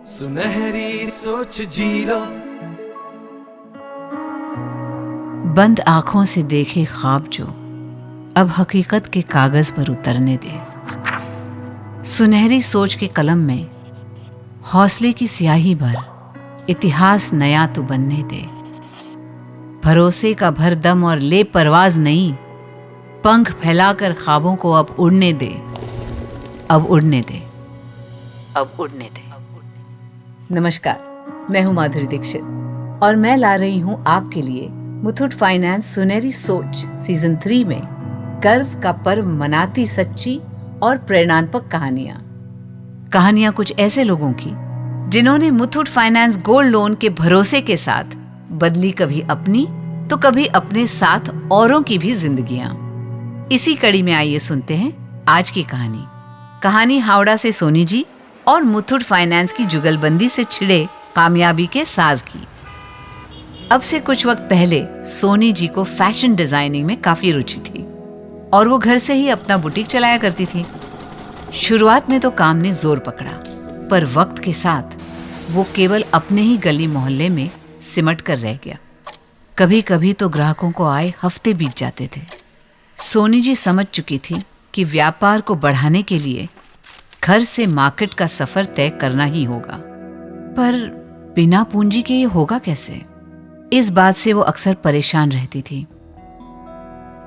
सुनहरी सोच जी लो। बंद आंखों से देखे ख्वाब जो अब हकीकत के कागज पर उतरने दे। सुनहरी सोच के कलम में हौसले की स्याही भर, इतिहास नया तो बनने दे। भरोसे का भर दम और ले परवाज नहीं, पंख फैलाकर ख्वाबों को अब उड़ने दे, अब उड़ने दे, अब उड़ने दे। नमस्कार, मैं हूं माधुरी दीक्षित और मैं ला रही हूं आपके लिए मुथूट फाइनेंस सुनहरी सोच सीजन 3 में गर्व का पर्व मनाती सच्ची और प्रेरणात्मक कहानियां कुछ ऐसे लोगों की जिन्होंने मुथूट फाइनेंस गोल्ड लोन के भरोसे के साथ बदली कभी अपनी तो कभी अपने साथ औरों की भी जिंदगियां। इसी कड़ी में आइए सुनते हैं आज की कहानी हावड़ा से सोनी जी और मुथूट फाइनेंस की जुगलबंदी से छिड़े कामयाबी के साज की। अब से कुछ वक्त पहले सोनी जी को फैशन डिजाइनिंग में काफी रुचि थी और वो घर से ही अपना बुटीक चलाया करती थी। शुरुआत में तो काम ने जोर पकड़ा, पर वक्त के साथ वो केवल अपने ही गली मोहल्ले में सिमट कर रह गया। कभी कभी तो ग्राहकों को आए हफ्ते बीत जाते थे। सोनी जी समझ चुकी थी कि व्यापार को बढ़ाने के लिए घर से मार्केट का सफर तय करना ही होगा, पर बिना पूंजी के ये होगा कैसे? इस बात से वो अक्सर परेशान रहती थी।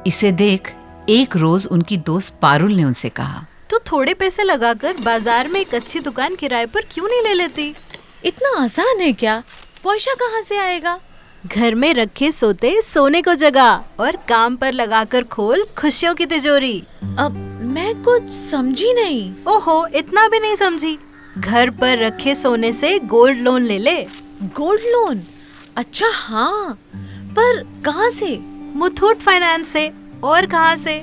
इसे देख एक रोज उनकी दोस्त पारुल ने उनसे कहा, तो थोड़े पैसे लगाकर बाजार में एक अच्छी दुकान किराए पर क्यों नहीं ले लेती? इतना आसान है क्या? पैसा कहाँ से आएगा? घर में रखे सोते सोने को जगह और काम पर लगाकर खोल खुशियों की तिजोरी। अब मैं कुछ समझी नहीं। ओहो, इतना भी नहीं समझी? घर पर रखे सोने से गोल्ड लोन ले ले। Gold loan? अच्छा हाँ, पर कहाँ से? मुथूट फाइनेंस से। और कहाँ से?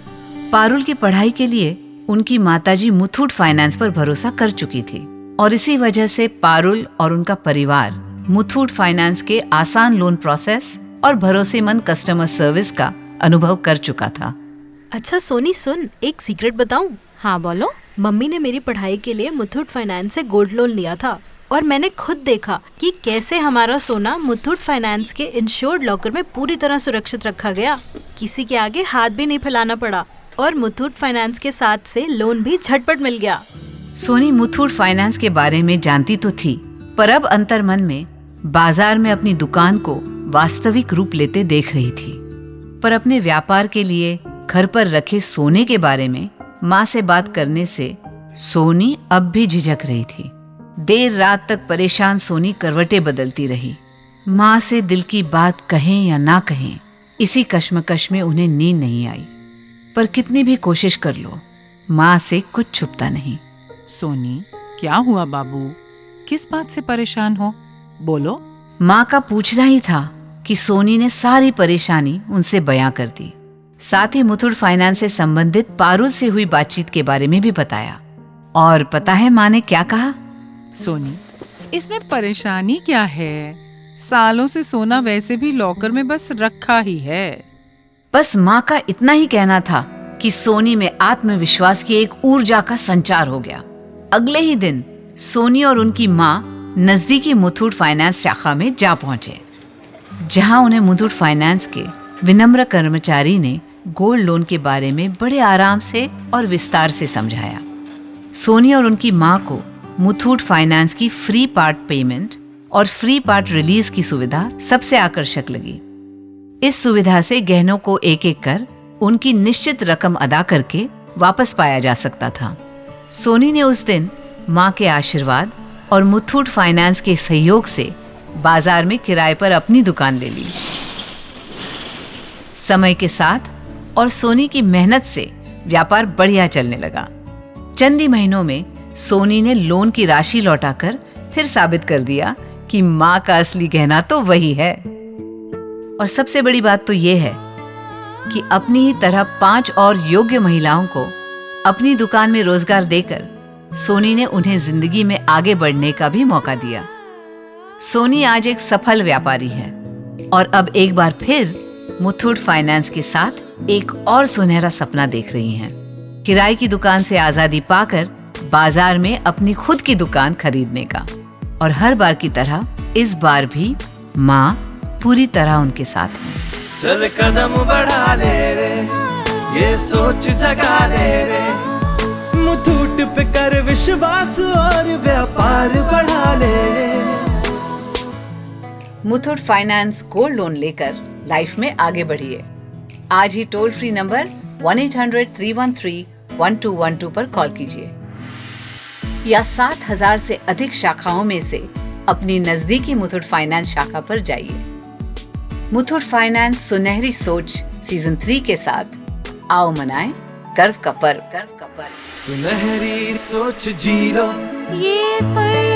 पारुल की पढ़ाई के लिए उनकी माताजी मुथूट फाइनेंस पर भरोसा कर चुकी थी और इसी वजह से पारुल और उनका परिवार मुथूट फाइनेंस के आसान लोन प्रोसेस और भरोसेमंद कस्टमर सर्विस का अनुभव कर चुका था। अच्छा सोनी सुन, एक सीक्रेट बताऊं? हाँ बोलो। मम्मी ने मेरी पढ़ाई के लिए मुथूट फाइनेंस से गोल्ड लोन लिया था और मैंने खुद देखा कि कैसे हमारा सोना मुथूट फाइनेंस के इंश्योर्ड लॉकर में पूरी तरह सुरक्षित रखा गया। किसी के आगे हाथ भी नहीं फैलाना पड़ा और मुथूट फाइनेंस के साथ से लोन भी झटपट मिल गया। सोनी मुथूट फाइनेंस के बारे में जानती तो थी, पर अब अंतर्मन में बाजार में अपनी दुकान को वास्तविक रूप लेते देख रही थी। पर अपने व्यापार के लिए घर पर रखे सोने के बारे में माँ से बात करने से सोनी अब भी झिझक रही थी। देर रात तक परेशान सोनी करवटें बदलती रही। माँ से दिल की बात कहें या ना कहें, इसी कश्मकश में उन्हें नींद नहीं आई। पर कितनी भी कोशिश कर लो, माँ से कुछ छुपता नहीं। सोनी, क्या हुआ बाबू? किस बात से परेशान हो? बोलो। माँ का पूछना ही था कि सोनी ने सारी परेशानी उनसे बयां कर दी। साथ ही मुथूट फाइनेंस से संबंधित पारुल से हुई बातचीत के बारे में भी बताया। और पता है माँ ने क्या कहा? सोनी, इसमें परेशानी क्या है? सालों से सोना वैसे भी लॉकर में बस रखा ही है। बस माँ का इतना ही कहना था कि सोनी में आत्मविश्वास की एक ऊर्जा का संचार हो गया। अगले ही दिन सोनी और उनकी माँ नजदीकी मुथूट फाइनेंस शाखा में जा पहुंचे, जहां उन्हें मुथूट फाइनेंस के विनम्र कर्मचारी ने गोल्ड लोन के बारे में बड़े आराम से और विस्तार से समझाया। सोनी और उनकी माँ को मुथूट फाइनेंस की फ्री पार्ट पेमेंट और फ्री पार्ट रिलीज की सुविधा सबसे आकर्षक लगी। इस सुविधा से गहनों को एक एक कर उनकी निश्चित रकम अदा करके वापस पाया जा सकता था। सोनी ने उस दिन माँ के आशीर्वाद और मुथूट फाइनेंस के सहयोग से बाजार में किराए पर अपनी दुकान ले ली। समय के साथ और सोनी की मेहनत से व्यापार बढ़िया चलने लगा। चंद ही महीनों में सोनी ने लोन की राशि लौटाकर फिर साबित कर दिया कि माँ का असली गहना तो वही है। और सबसे बड़ी बात तो ये है कि अपनी ही तरह 5 और योग्य महिलाओं को अपनी दुकान में रोजगार देकर सोनी ने उन्हें जिंदगी में आगे बढ़ने का भी मौका दिया। सोनी आज एक सफल व्यापारी है और अब एक बार फिर मुथूट फाइनेंस के साथ एक और सुनहरा सपना देख रही हैं। किराए की दुकान से आजादी पाकर बाजार में अपनी खुद की दुकान खरीदने का। और हर बार की तरह इस बार भी माँ पूरी तरह उनके साथ है। चल कदम बढ़ा ले रे, ये सोच जगा ले रे, मुथूट पे कर विश्वास और व्यापार बढ़ा ले रे। मुथूट फाइनेंस गोल्ड लोन लेकर लाइफ में आगे बढ़िए। आज ही टोल फ्री नंबर 1-800-313-1212 पर कॉल कीजिए या 7000 से अधिक शाखाओं में से अपनी नजदीकी मुथूट फाइनेंस शाखा पर जाइए। मुथूट फाइनेंस सुनहरी सोच सीजन 3 के साथ आओ मनाएं गर्व का पर्व। सुनहरी सोच जी लो, ये पर